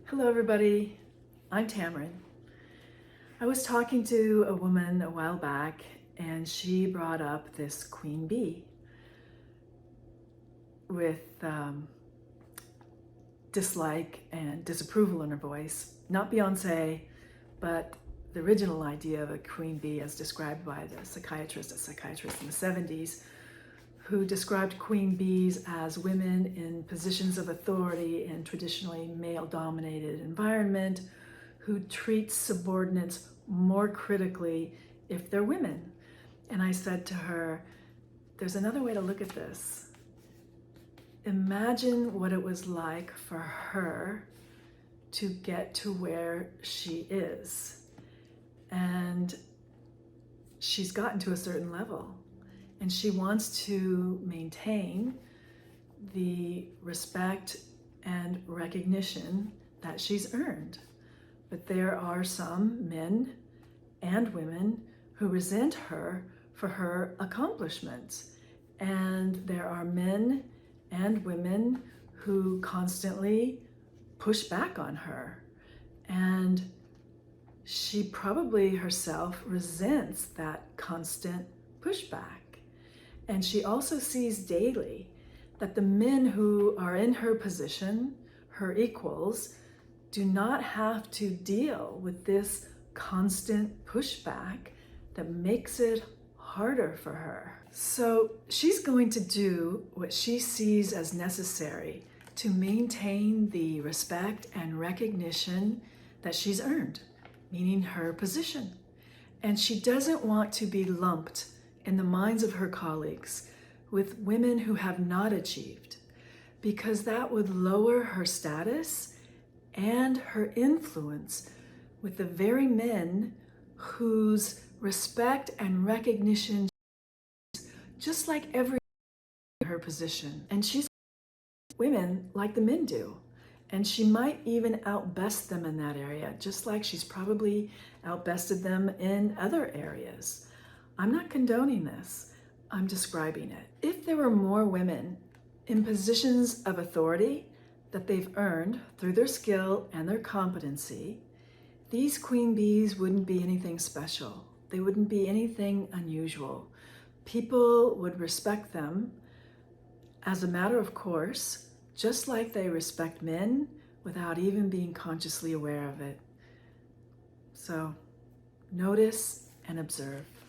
Hello everybody, I'm Tamara. I was talking to a woman a while back and she brought up this queen bee with dislike and disapproval in her voice. Not Beyonce, but the original idea of a queen bee as described by a psychiatrist in the 70s, who described queen bees as women in positions of authority in traditionally male-dominated environment who treat subordinates more critically if they're women. And I said to her, there's another way to look at this. Imagine what it was like for her to get to where she is. And she's gotten to a certain level. And she wants to maintain the respect and recognition that she's earned. But there are some men and women who resent her for her accomplishments. And there are men and women who constantly push back on her. And she probably herself resents that constant pushback. And she also sees daily that the men who are in her position, her equals, do not have to deal with this constant pushback that makes it harder for her. So she's going to do what she sees as necessary to maintain the respect and recognition that she's earned, meaning her position. And she doesn't want to be lumped in the minds of her colleagues with women who have not achieved, because that would lower her status and her influence with the very men whose respect and recognition, just like every in her position. And she's women like the men do. And she might even outbest them in that area, just like she's probably outbested them in other areas. I'm not condoning this, I'm describing it. If there were more women in positions of authority that they've earned through their skill and their competency, these queen bees wouldn't be anything special. They wouldn't be anything unusual. People would respect them as a matter of course, just like they respect men without even being consciously aware of it. So notice and observe.